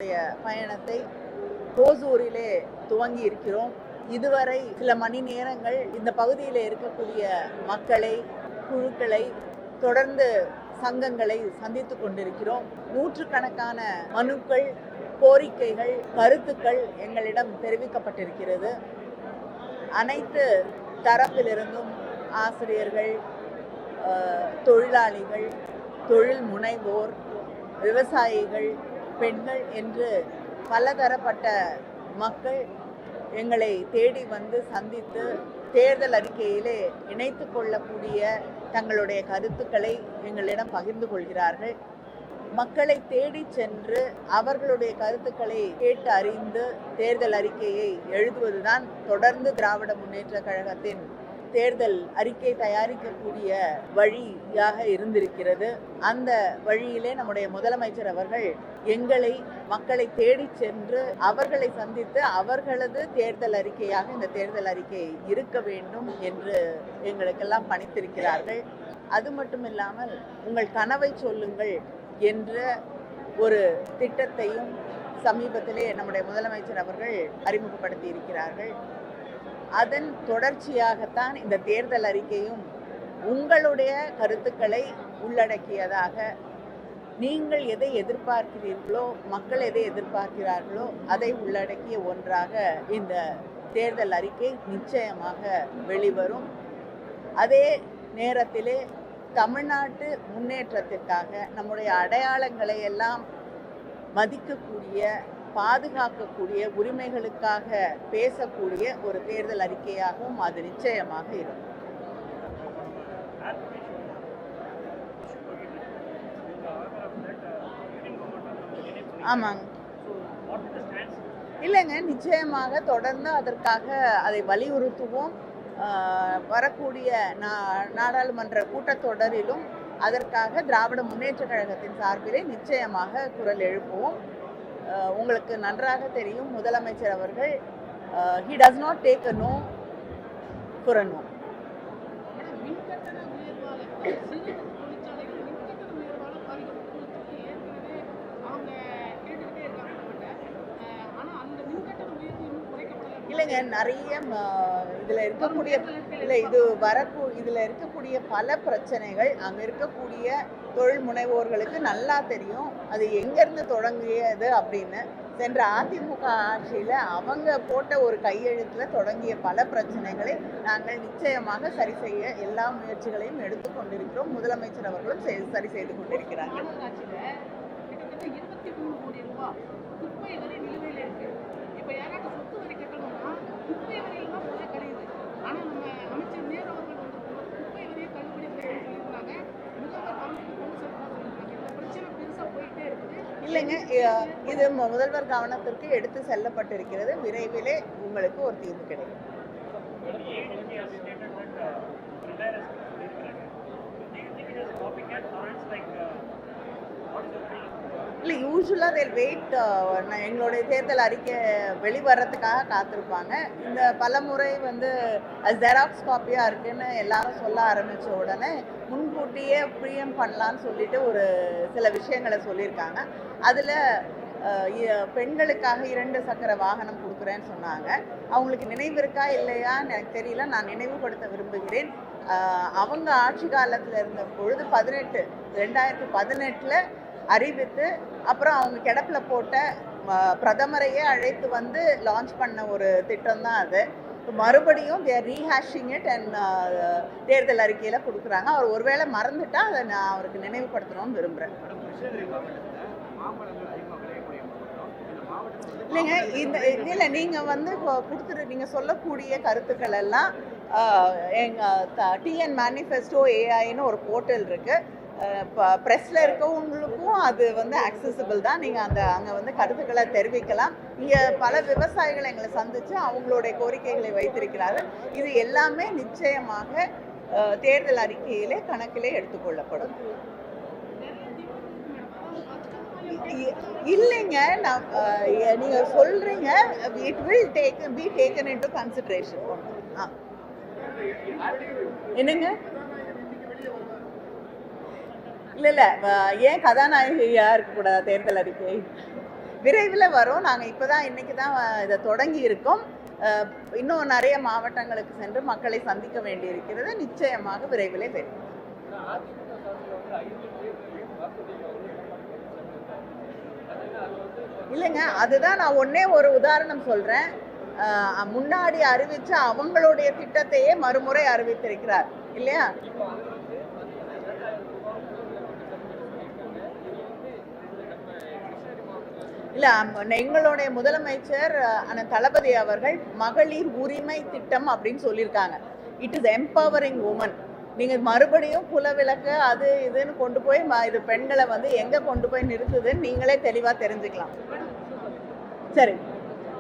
பயணத்தை ஓசூரிலே துவங்கி இருக்கிறோம். இதுவரை சில மணி நேரங்கள் இந்த பகுதியில் இருக்கக்கூடிய மக்களை, குழுக்களை, தொடர்ந்து சங்கங்களை சந்தித்துக் கொண்டிருக்கிறோம். நூற்றுக்கணக்கான மனுக்கள், கோரிக்கைகள், கருத்துக்கள் எங்களிடம் தெரிவிக்கப்பட்டிருக்கிறது. அனைத்து தரப்பிலிருந்தும் ஆசிரியர்கள், தொழிலாளிகள், தொழில் முனைவோர், விவசாயிகள், பெண்கள் என்று பலதரப்பட்ட மக்கள் எங்களை தேடி வந்து சந்தித்து தேர்தல் அறிக்கையிலே இணைத்து கொள்ளக்கூடிய தங்களுடைய கருத்துக்களை எங்களிடம் பகிர்ந்து கொள்கிறார்கள். மக்களை தேடி சென்று அவர்களுடைய கருத்துக்களை கேட்டு அறிந்து தேர்தல் அறிக்கையை எழுதுவதுதான் தொடர்ந்து திராவிட முன்னேற்ற கழகத்தின் தேர்தல் அறிக்கை தயாரிக்கக்கூடிய வழியாக இருந்திருக்கிறது. அந்த வழியிலே நம்முடைய முதலமைச்சர் அவர்கள் எங்களை, மக்களை தேடி சென்று அவர்களை சந்தித்து அவர்களது தேர்தல் அறிக்கையாக இந்த தேர்தல் அறிக்கை இருக்க வேண்டும் என்று எங்களுக்கெல்லாம் பணித்திருக்கிறார்கள். அது மட்டும் இல்லாமல் உங்கள் கனவை சொல்லுங்கள் என்ற ஒரு திட்டத்தையும் சமீபத்திலே நம்முடைய முதலமைச்சர் அவர்கள் அறிமுகப்படுத்தி இருக்கிறார்கள். அதன் தொடர்ச்சியாகத்தான் இந்த தேர்தல் அறிக்கையும் உங்களுடைய கருத்துக்களை உள்ளடக்கியதாக, நீங்கள் எதை எதிர்பார்க்கிறீர்களோ, மக்கள் எதை எதிர்பார்க்கிறார்களோ அதை உள்ளடக்கிய ஒன்றாக இந்த தேர்தல் அறிக்கை நிச்சயமாக வெளிவரும். அதே நேரத்திலே தமிழ்நாட்டு முன்னேற்றத்திற்காக நம்முடைய அடையாளங்களை எல்லாம் மதிக்கக்கூடிய, பாதுகாக்கக்கூடிய, உரிமைகளுக்காக பேசக்கூடிய ஒரு தேர்தல் அறிக்கையாகவும் அது நிச்சயமாக இருக்கும். ஆமாங்க, இல்லைங்க, நிச்சயமாக தொடர்ந்து அதற்காக அதை வலியுறுத்துவோம். வரக்கூடிய நாடாளுமன்ற கூட்டத்தொடரிலும் அதற்காக திராவிட முன்னேற்ற கழகத்தின் சார்பிலே நிச்சயமாக குரல் எழுப்புவோம். உங்களுக்கு நன்றாக தெரியும், முதலமைச்சர் அவர்கள் he does not take a no for a no. இல்லைங்க, நிறைய இதில் இருக்கக்கூடிய இதில் இருக்கக்கூடிய பல பிரச்சனைகள் அங்கே இருக்கக்கூடிய தொழில் முனைவோர்களுக்கு நல்லா தெரியும். அது எங்கேருந்து தொடங்கியது அப்படின்னு. சென்ற அதிமுக ஆட்சியில் அவங்க போட்ட ஒரு கையெழுத்தில் தொடங்கிய பல பிரச்சனைகளை நாங்கள் நிச்சயமாக சரி செய்ய எல்லா முயற்சிகளையும் எடுத்துக்கொண்டிருக்கிறோம். முதலமைச்சர் அவர்களும் சரி செய்து கொண்டிருக்கிறார்கள். இல்லைங்க, இது முதல்வர் கவனத்திற்கு எடுத்து செல்லப்பட்டிருக்கிறது. விரைவிலே உங்களுக்கு ஒரு தீர்வு கிடைக்கும். இல்லை, யூஸ்வலாக they வெயிட். எங்களுடைய தேர்தல் அறிக்கை வெளிவரத்துக்காக காத்திருப்பாங்க. இந்த பல முறை வந்து ஜெராக்ஸ் காப்பியாக இருக்குன்னு எல்லாரும் சொல்ல ஆரம்பித்த உடனே முன்கூட்டியே ப்ரீஎம் பண்ணலான்னு சொல்லிட்டு ஒரு சில விஷயங்களை சொல்லியிருக்காங்க. அதில் பெண்களுக்காக 2 சக்கர வாகனம் கொடுக்குறேன்னு சொன்னாங்க. அவங்களுக்கு நினைவு இருக்கா இல்லையான்னு எனக்கு தெரியல. நான் நினைவுபடுத்த விரும்புகிறேன். அவங்க ஆட்சி காலத்தில் இருந்த பொழுது 2018 அறிவித்து அப்புறம் அவங்க கிடப்பில் போட்ட பிரதமரையே அழைத்து வந்து லான்ச் பண்ண ஒரு திட்டம் தான் அது. மறுபடியும் ரீஹேஷிங் இட் அண்ட் தேர்தல் அறிக்கையில் கொடுக்குறாங்க. அவர் ஒருவேளை மறந்துட்டா அதை நான் அவருக்கு நினைவுபடுத்தணும்னு விரும்புகிறேன். இல்லைங்க, இல்லை, நீங்கள் வந்து நீங்கள் சொல்லக்கூடிய கருத்துக்கள் எல்லாம் எங்கள் டிஎன் மேனிஃபெஸ்டோ ஏஐன்னு ஒரு போர்ட்டல் இருக்குது. ப்ரெஸ்ஸில் இருக்கவங்களுக்கும் அது வந்து அக்சசிபிள் தான். நீங்கள் அங்கே வந்து கருத்துக்களை தெரிவிக்கலாம். இங்கே பல விவசாயிகள் எங்களை சந்தித்து அவங்களுடைய கோரிக்கைகளை வைத்திருக்கிறார்கள். இது எல்லாமே நிச்சயமாக தேர்தல் அறிக்கையிலே கணக்கிலே எடுத்துக்கொள்ளப்படும். இல்லைங்க, நீங்கள் சொல்கிறீங்க, it will be taken into consideration. என்னங்க, இல்லை ஏன் கதாநாயகியாக இருக்கக்கூடாது தேர்தல் அறிக்கை? விரைவில் வரும். நாங்கள் இப்போ தான் இன்னைக்கு தான் இதை தொடங்கி இருக்கோம். இன்னும் நிறைய மாவட்டங்களுக்கு சென்று மக்களை சந்திக்க வேண்டியிருக்கிறது. நிச்சயமாக விரைவிலே வரும். இல்லைங்க, அதுதான் நான் ஒன்னே ஒரு உதாரணம் சொல்றேன். முன்னாடி அறிவிச்ச அவங்களுடைய திட்டத்தையே மறுமுறை அறிவித்திருக்கிறார் இல்லையா? இல்ல, எங்களுடைய முதலமைச்சர் அண்ணன் தளபதி அவர்கள் மகளிர் உரிமை திட்டம் அப்படின்னு சொல்லியிருக்காங்க. It is empowering women. நீங்க மறுபடியும் குலவிளக்கு அது இதுன்னு கொண்டு போய் இது பெண்களை வந்து எங்க கொண்டு போய் நிறுத்துதுன்னு நீங்களே தெளிவா தெரிஞ்சுக்கலாம். சரி.